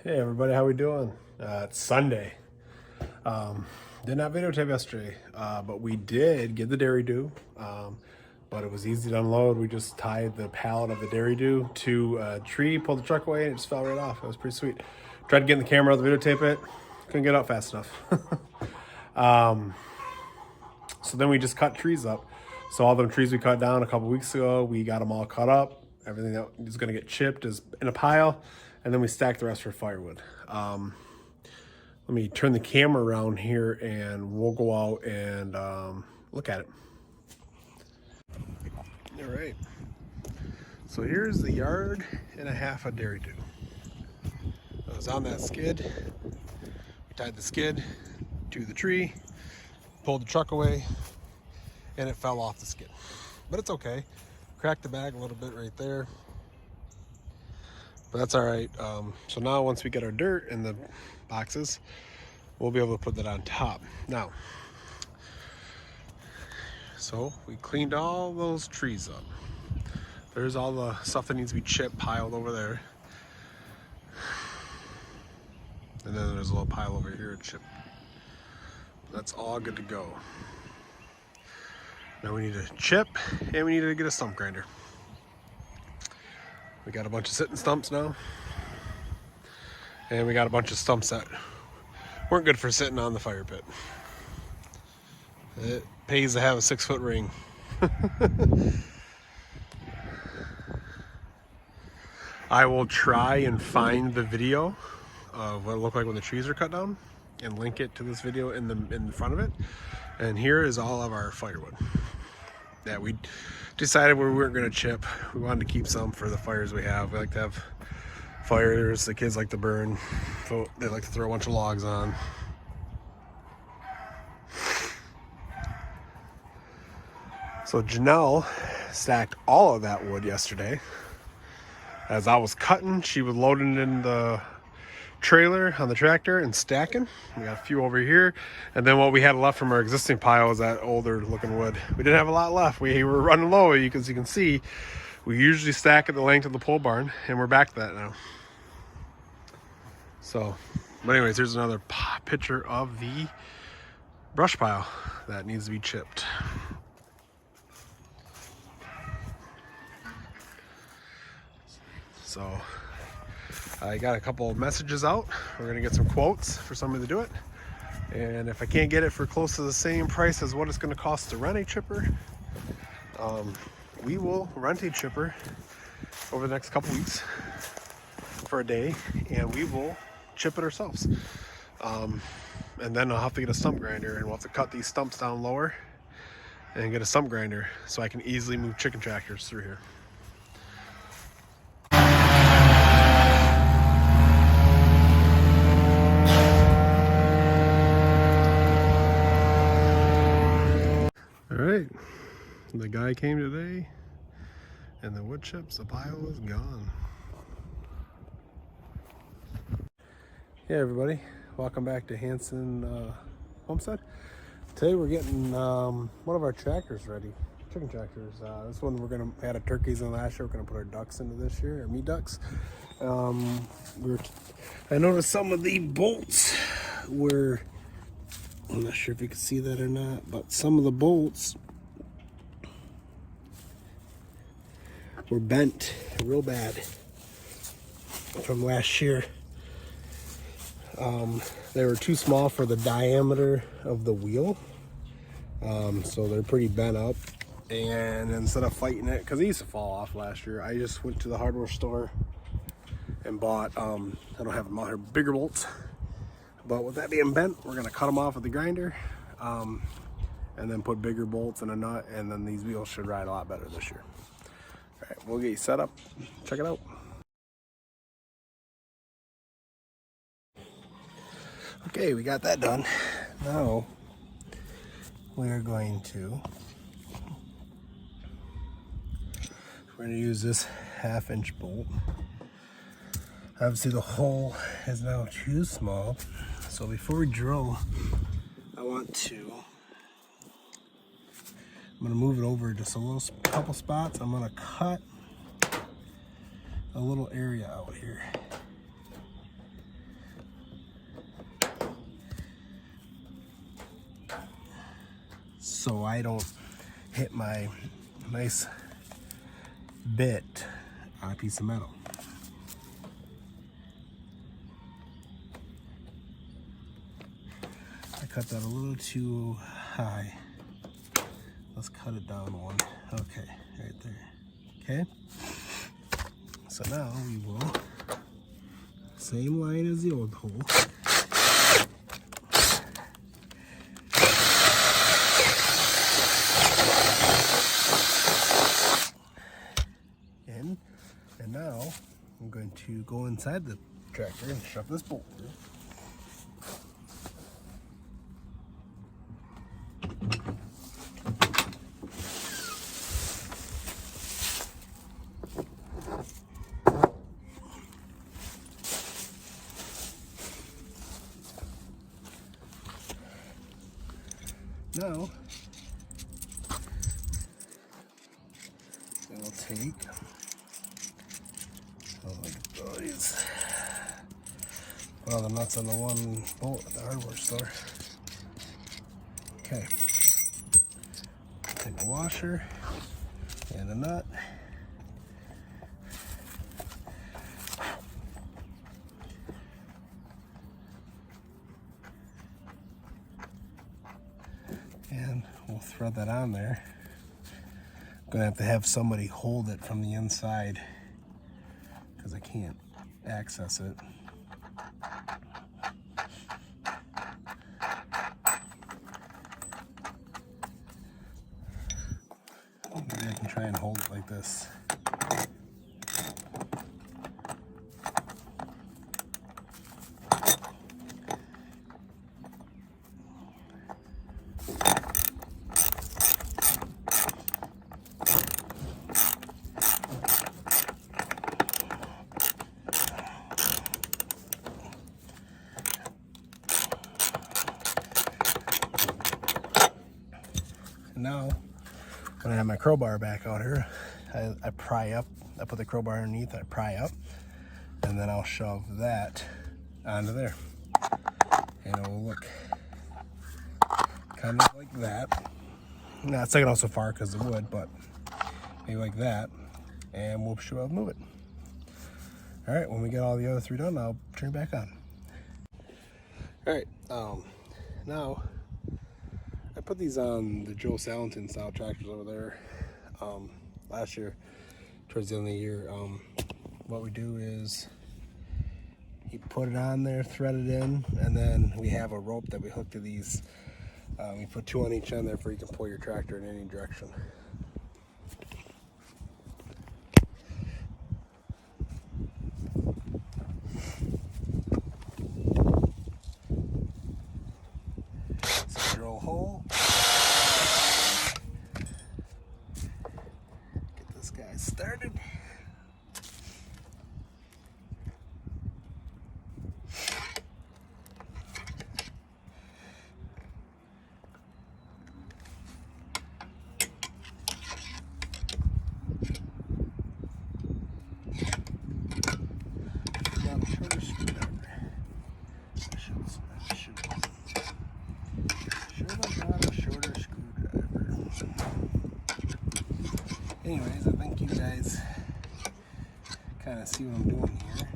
Hey everybody, how we doing? It's Sunday. Did not videotape yesterday, but we did get the dairy doo. But it was easy to unload. We just tied the pallet of the dairy doo to a tree, pulled the truck away, and it just fell right off. It was pretty sweet. Tried to get in the camera, the videotape it, couldn't get out fast enough. So then we just cut trees up. So all the trees we cut down a couple weeks ago, we got them all cut up. Everything that is going to get chipped is in a pile, and then we stack the rest for firewood. Let me turn the camera around here and we'll go out and look at it. All right. So here's the yard and a half of dairy doo. I was on that skid. We tied the skid to the tree, pulled the truck away, and it fell off the skid. But it's okay. Cracked the bag a little bit right there. But that's all right. So now once we get our dirt in the boxes, we'll be able to put that on top. Now, so we cleaned all those trees up. There's all the stuff that needs to be chipped piled over there. And then there's a little pile over here chipped. That's all good to go. Now we need to chip and we need to get a stump grinder. We got a bunch of sitting stumps now. And we got a bunch of stumps that weren't good for sitting on the fire pit. It pays to have a 6-foot ring. I will try and find the video of what it looked like when the trees are cut down and link it to this video in the front of it. And here is all of our firewood that we decided we weren't going to chip. We wanted to keep some for the fires we have. We like to have fires the kids like to burn, so they like to throw a bunch of logs on. So Janelle stacked all of that wood yesterday. As I was cutting, she was loading it in the trailer on the tractor and stacking. We got a few over here, and then what we had left from our existing pile was that older looking wood. We didn't have a lot left. We were running low, as you can see. We usually stack at the length of the pole barn, and we're back to that now. So, but anyways, here's another picture of the brush pile that needs to be chipped. So I got a couple of messages out. We're gonna get some quotes for somebody to do it. And if I can't get it for close to the same price as what it's gonna cost to rent a chipper, we will rent a chipper over the next couple weeks for a day, and we will chip it ourselves. And then I'll have to get a stump grinder, and we'll have to cut these stumps down lower and get a stump grinder so I can easily move chicken tractors through here. All right, the guy came today, and the wood chips, the pile is gone. Hey everybody, welcome back to Hanson Homestead. Today we're getting one of our tractors ready, chicken tractors. This one we're gonna add turkeys in last year. We're gonna put our ducks into this year, our meat ducks. I noticed some of the bolts were, I'm not sure if you can see that or not, but some of the bolts were bent real bad from last year. They were too small for the diameter of the wheel, so they're pretty bent up. And instead of fighting it, because they used to fall off last year, I just went to the hardware store and bought, I don't have them out here, bigger bolts. But with that being bent, we're gonna cut them off with the grinder, and then put bigger bolts in a nut, and then these wheels should ride a lot better this year. All right, we'll get you set up. Check it out. Okay, we got that done. Now we're going to use this 1/2-inch bolt. Obviously the hole is now too small, so before we drill, I'm gonna move it over just a couple spots. I'm gonna cut a little area out here. so I don't hit my nice bit on a piece of metal. I cut that a little too high. Let's cut it down one. Okay, right there. Okay. So now we will, same line as the old hole. In, and now I'm going to go inside the tractor and shove this bolt through. Now, we'll take all the nuts on the one bolt at the hardware store. Okay. Take a washer and a nut. And we'll thread that on there. I'm gonna have somebody hold it from the inside because I can't access it. Maybe I can try and hold it like this. Now, when I have my crowbar back out here, I pry up. I put the crowbar underneath, I pry up, and then I'll shove that onto there. And it will look kind of like that. Now, it's not going to go so far because of the wood, but maybe like that. And we'll move it. All right, when we get all the other three done, I'll turn it back on. All right, now, I put these on the Joe Salenton style tractors over there last year, towards the end of the year. What we do is you put it on there, thread it in, and then we have a rope that we hook to these. We put 2 on each end there for you can pull your tractor in any direction. So drill a hole. Get this guy started. Anyways, I think you guys kind of see what I'm doing here.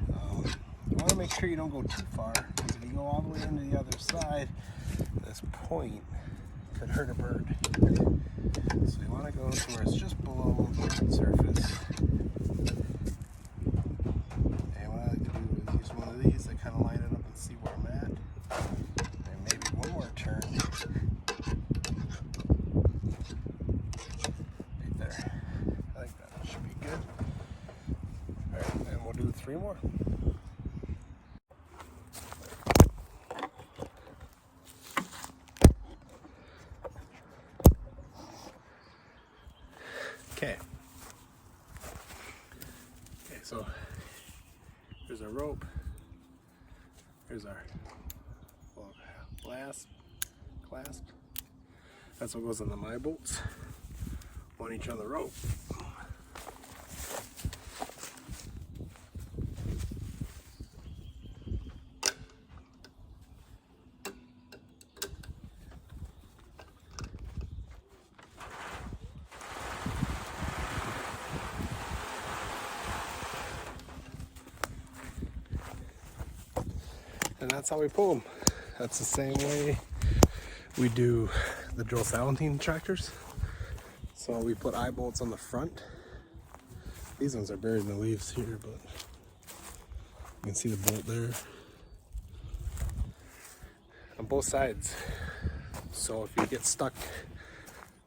You want to make sure you don't go too far, because if you go all the way into the other side, this point could hurt a bird. So you want to go to where it's just below the surface. And what I like to do is use one of these to kind of line it up and see where I'm at. And maybe one more turn. Right there. I think that should be good. Alright, and we'll do 3 more. Okay. Okay, so there's our rope. Here's our clasp. That's what goes on the my bolts. On each on the rope. And that's how we pull them. That's the same way we do the Joel Salentine tractors. So we put eye bolts on the front. These ones are buried in the leaves here, but you can see the bolt there on both sides. So if you get stuck,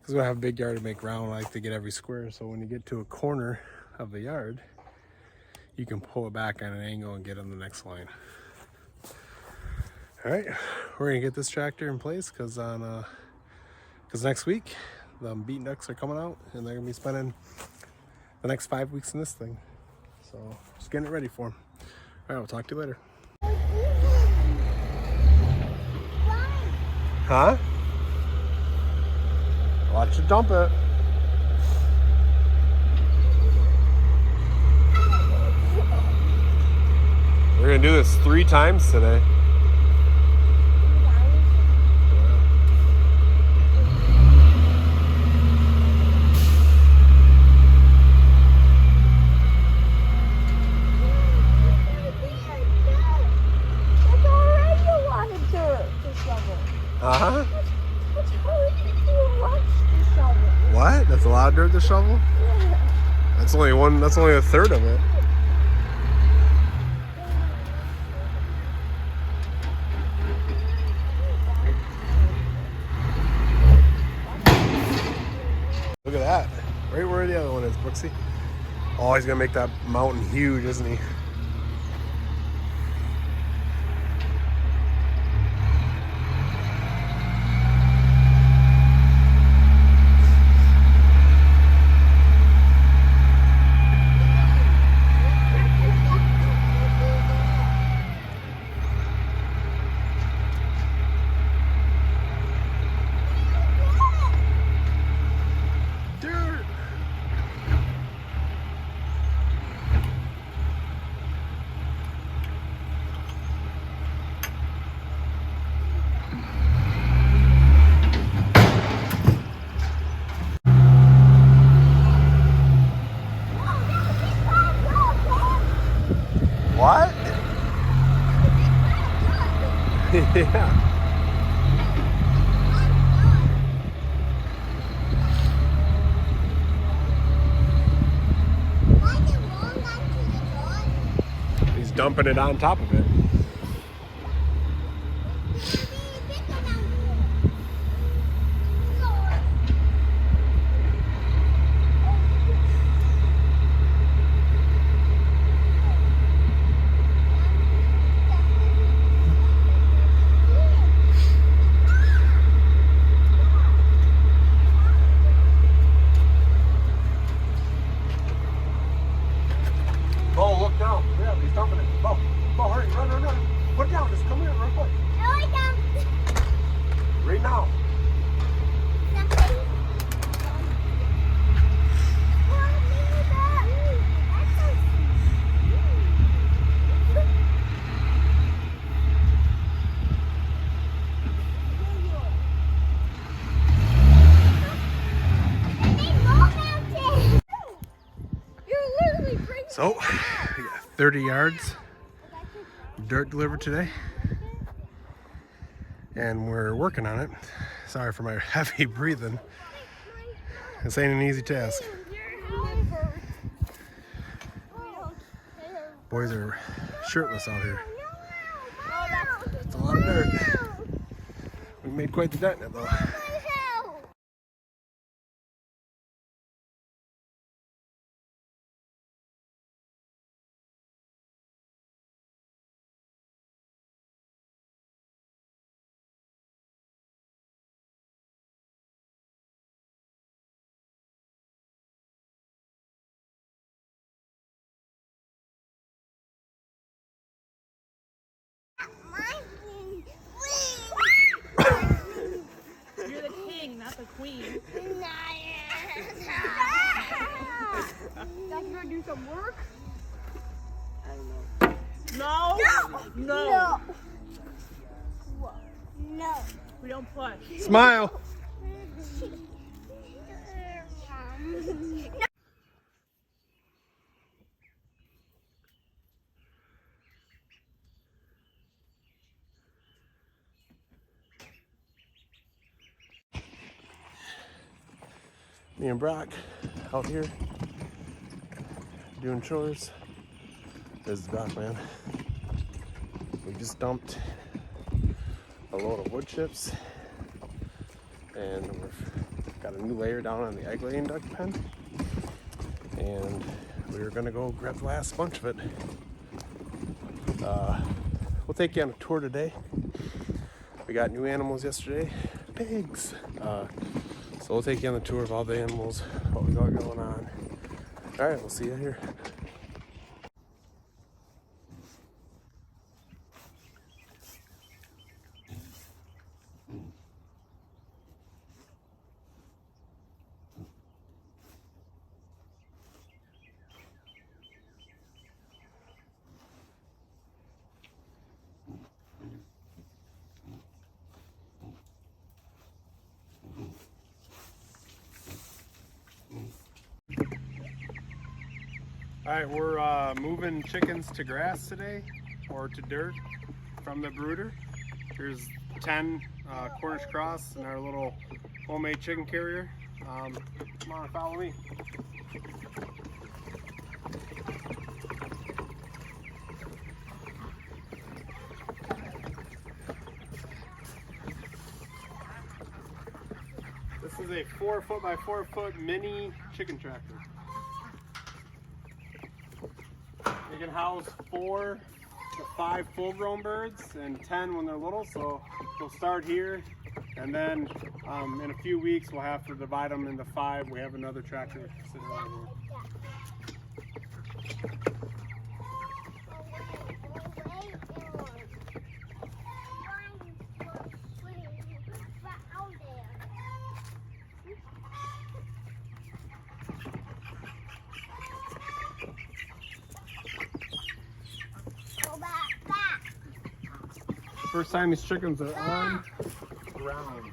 because we have a big yard to make round, I like to get every square. So when you get to a corner of the yard, you can pull it back on an angle and get on the next line. All right, we're gonna get this tractor in place because next week the beaten ducks are coming out and they're gonna be spending the next 5 weeks in this thing. So just getting it ready for them. All right, we'll talk to you later. Huh? Watch it dump it. We're gonna do this 3 times today. Uh-huh. What? That's a lot of dirt to shovel? Yeah. That's only a third of it. Look at that. Right where the other one is, Brooksy. Oh, he's gonna make that mountain huge, isn't he? What? Yeah. He's dumping it on top of it. Bo, look down. Yeah, he's dumping it. Bo, hurry, run. Put it down. Just come here real quick. Right now. So, we got 30 yards of dirt delivered today, and we're working on it. Sorry for my heavy breathing. This ain't an easy task. Boys are shirtless out here. It's a lot of dirt. We made quite the dent in it though. You're the king, not the queen. That's gonna do some work? I don't know. No. No. We don't push. Smile. Me and Brock out here doing chores. This is Brock, man. We just dumped a load of wood chips, and we've got a new layer down on the egg laying duck pen, and we were gonna go grab the last bunch of it. We'll take you on a tour today. We got new animals yesterday, pigs. So we'll take you on the tour of all the animals, what we got going on. All right, we'll see you here. All right, we're moving chickens to grass today, or to dirt from the brooder. Here's 10 Cornish cross in our little homemade chicken carrier. Come on, follow me. This is a 4 foot by 4 foot mini chicken tractor. It can house 4 to 5 full-grown birds and 10 when they're little. So we'll start here, and then in a few weeks we'll have to divide them into 5. We have another tractor sitting right here. First time these chickens are on ground.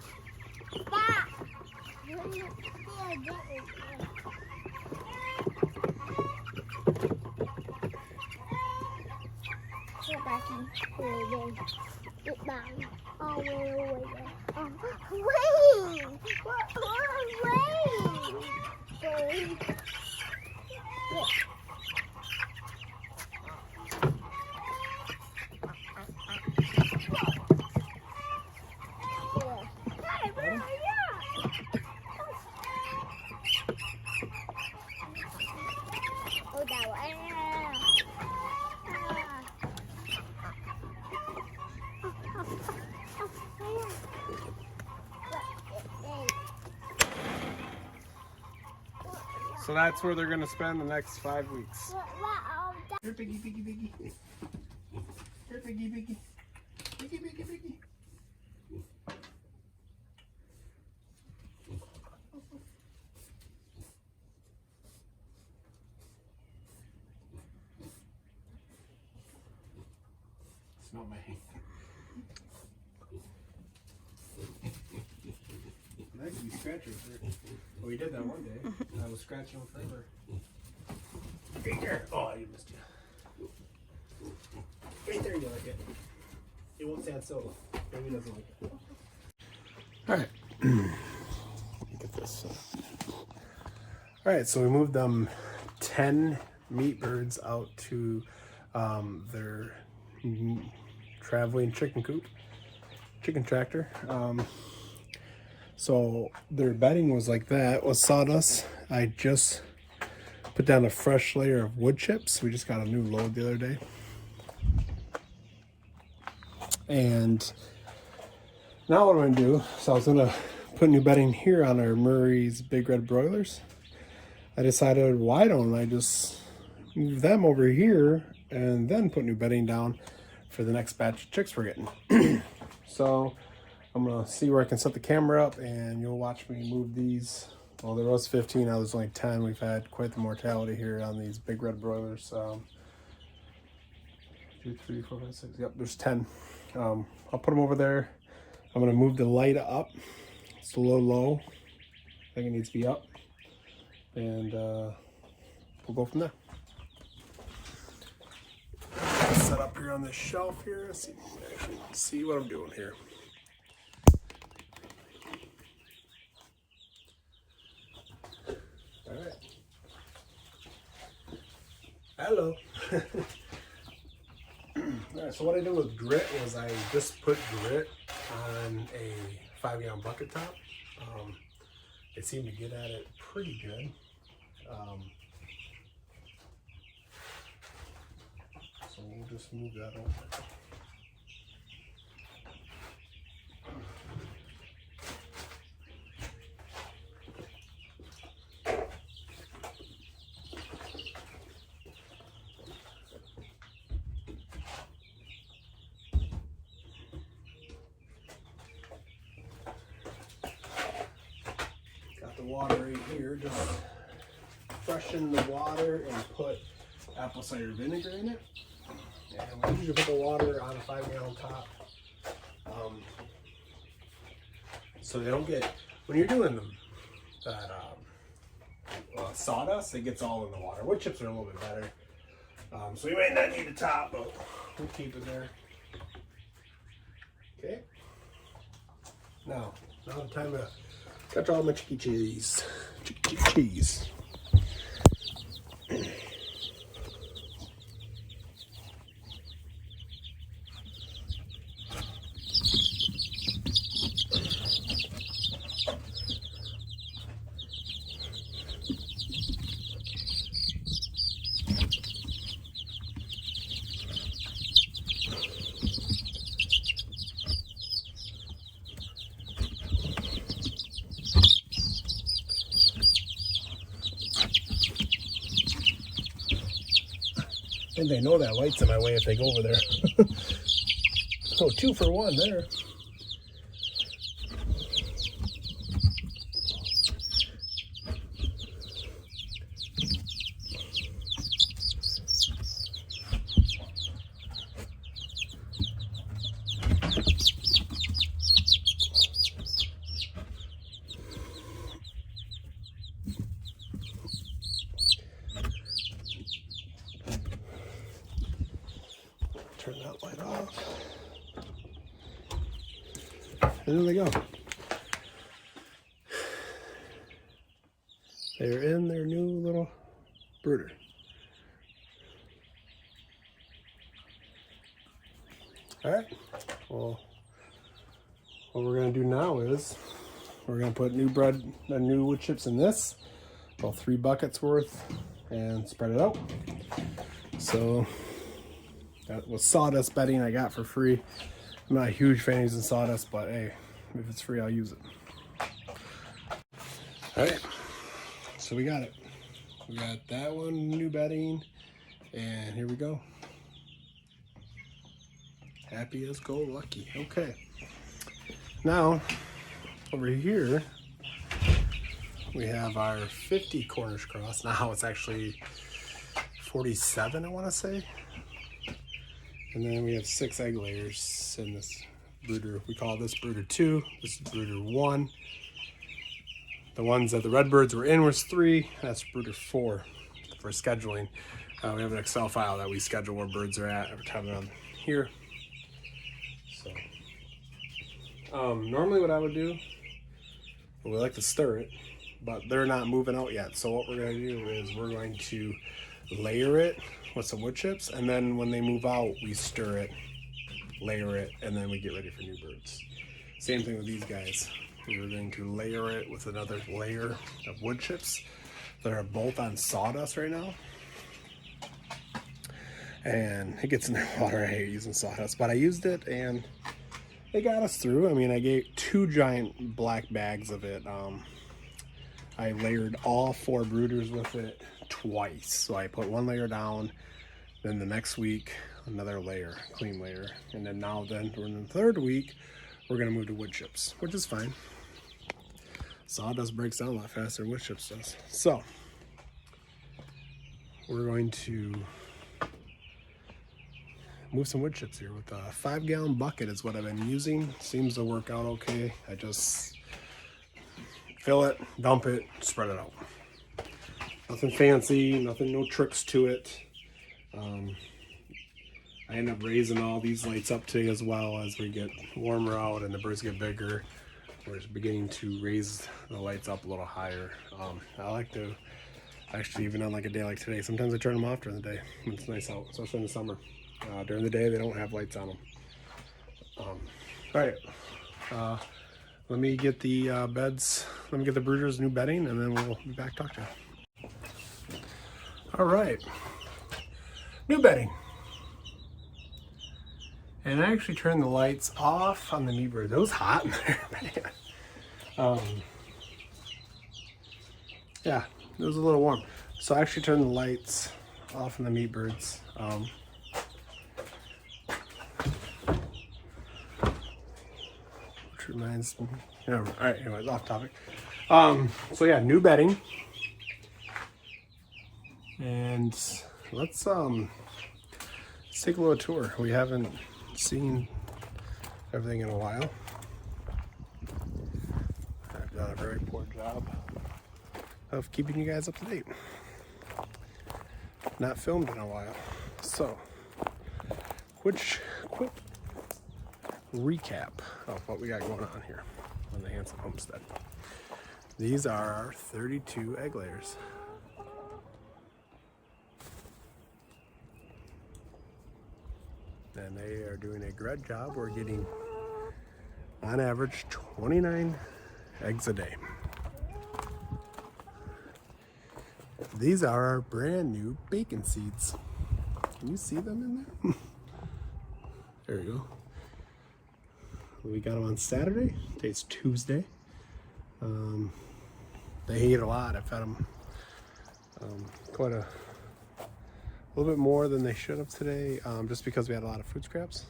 So that's where they're going to spend the next 5 weeks. Here, piggy, piggy, piggy. Here, piggy, piggy. Piggy, piggy, piggy. Smell my hand. That could be scratchers. Well, we did that one day. I was scratching them forever. Right there. Oh, I missed you. Right there, you like it. It won't stand still. Maybe he doesn't like it. All right. Let me get this. All right, so we moved 10 meat birds out to their traveling chicken coop, chicken tractor. So their bedding was like that, was sawdust. I just put down a fresh layer of wood chips. We just got a new load the other day. And now what I'm gonna do, so I was gonna put new bedding here on our Murray's Big Red broilers. I decided, why don't I just move them over here and then put new bedding down for the next batch of chicks we're getting. So I'm gonna see where I can set the camera up, and you'll watch me move these. Well, there was 15, now there's only 10. We've had quite the mortality here on these Big Red broilers. 2, 3, 4, 5, 6. Yep, there's 10. I'll put them over there. I'm gonna move the light up. It's a little low. I think it needs to be up, and we'll go from there. Set up here on this shelf here. See what I'm doing here. Alright, so what I did with grit was I just put grit on a 5-gallon bucket top. It seemed to get at it pretty good. So we'll just move that over. The water right here, just freshen the water and put apple cider vinegar in it. And we usually put the water on a 5-gallon top, so they don't get, when you're doing that sawdust, it gets all in the water. Wood chips are a little bit better, so you might not need the top, but we'll keep it there. Okay. Now the time to catch all my chicky cheese. Chicky cheese. And they know that light's in my way if they go over there. Oh, 2 for 1 there. Turn that light off. And there they go. They're in their new little brooder. Alright, well, what we're going to do now is we're going to put new wood chips in this, about 3 buckets worth, and spread it out. So that was sawdust bedding I got for free. I'm not a huge fan of using sawdust, but hey, if it's free, I'll use it. Alright, so we got it. We got that one, new bedding, and here we go. Happy as go lucky. Okay. Now, over here, we have our 50 Cornish cross. Now it's actually 47, I want to say. And then we have 6 egg layers in this brooder. We call this brooder 2. This is brooder 1. The ones that the redbirds were in was 3. That's brooder 4 for scheduling. We have an Excel file that we schedule where birds are at every time they're on here. So, normally what I would do, we like to stir it, but they're not moving out yet. So what we're going to do is we're going to layer it with some wood chips, and then when they move out, we stir it, layer it, and then we get ready for new birds. Same thing with these guys. We're going to layer it with another layer of wood chips that are both on sawdust right now. And it gets in the water. I hate using sawdust, but I used it and it got us through. I mean, I gave 2 giant black bags of it. I layered all 4 brooders with it twice. So I put 1 layer down, then the next week another layer, clean layer, and then we're in the 3rd week, we're gonna move to wood chips, which is fine. Sawdust breaks down a lot faster than wood chips does. So we're going to move some wood chips here with a 5-gallon bucket is what I've been using. Seems to work out okay. I just fill it, dump it, spread it out. Nothing fancy, no tricks to it. I end up raising all these lights up today as well as we get warmer out and the birds get bigger. We're just beginning to raise the lights up a little higher. I like to Actually, even on like a day like today, sometimes I turn them off during the day when it's nice out, especially in the summer. During the day, they don't have lights on them. All right, let me get the beds, let me get the brooders new bedding, and then we'll be back to talk to you. All right, new bedding. And I actually turned the lights off on the meat birds. It was hot in there, man. Yeah, it was a little warm. So I actually turned the lights off on the meat birds. Which reminds me, all right, anyways, off topic. So yeah, new bedding. And let's take a little tour. We haven't seen everything in a while. I've done a very poor job of keeping you guys up to date. Not filmed in a while. So, quick recap of what we got going on here on the Hanson Homestead. These are our 32 egg layers. And they are doing a great job. We're getting, on average, 29 eggs a day. These are our brand new bacon seeds. Can you see them in there? There we go. We got them on Saturday. Today's Tuesday. They ate a lot. I fed them quite a little bit more than they should have today, just because we had a lot of food scraps.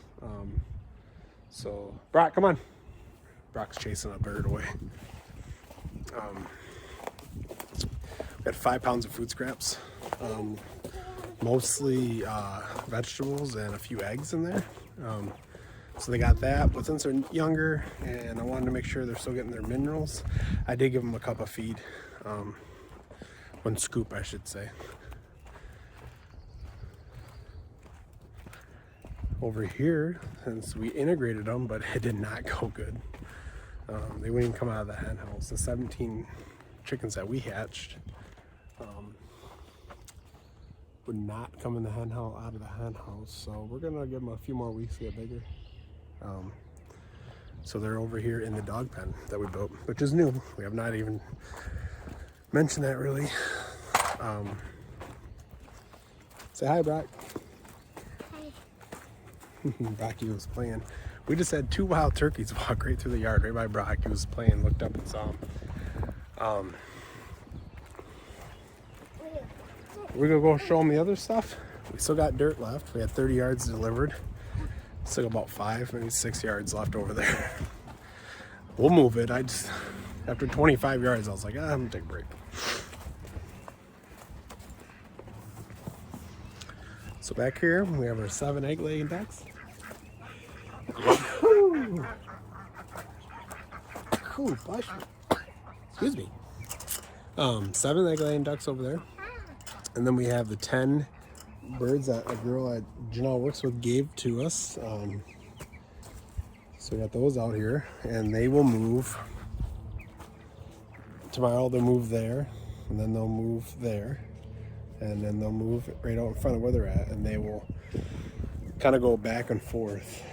So, Brock, come on. Brock's chasing a bird away. We had 5 pounds of food scraps, mostly vegetables and a few eggs in there. So they got that, but since they're younger and I wanted to make sure they're still getting their minerals, I did give them a cup of feed, 1 scoop I should say. Over here, since we integrated them, but it did not go good. They wouldn't even come out of the hen house. The 17 chickens that we hatched would not come in the hen house, out of the hen house. So we're gonna give them a few more weeks to get bigger. So they're over here in the dog pen that we built, which is new. We have not even mentioned that really. Say hi, Brock. Brocky was playing. We just had 2 wild turkeys walk right through the yard, right by Brock. He was playing, looked up and saw him. We're gonna go show them the other stuff. We still got dirt left. We had 30 yards delivered. Still about 5, maybe 6 yards left over there. We'll move it. After 25 yards, I was like, I'm gonna take a break. So back here, we have our 7 egg laying ducks. Cool, bless you. Excuse me. 7 egg laying ducks over there. And then we have the 10 birds that a girl that Janelle works with gave to us. So we got those out here, and they will move. Tomorrow they'll move there, and then they'll move there, and then they'll move right out in front of where they're at, and they will kind of go back and forth.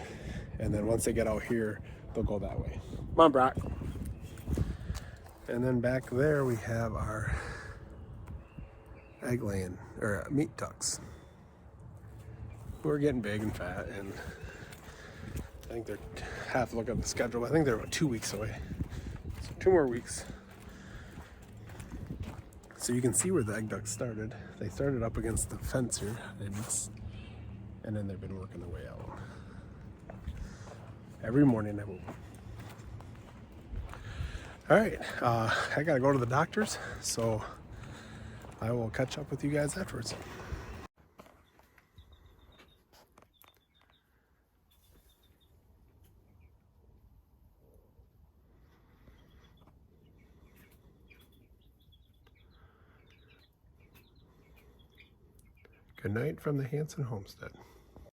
And then once they get out here, they'll go that way. Come on, Brock. And then back there we have our egg laying, or meat ducks. We're getting big and fat, and I think they're, have to look at the schedule, but I think they're about 2 weeks away. So 2 more weeks. So you can see where the egg ducks started. They started up against the fence here, and then they've been working their way out. Every morning I move them. All right, I gotta go to the doctor's, so I will catch up with you guys afterwards. Good night from the Hanson Homestead.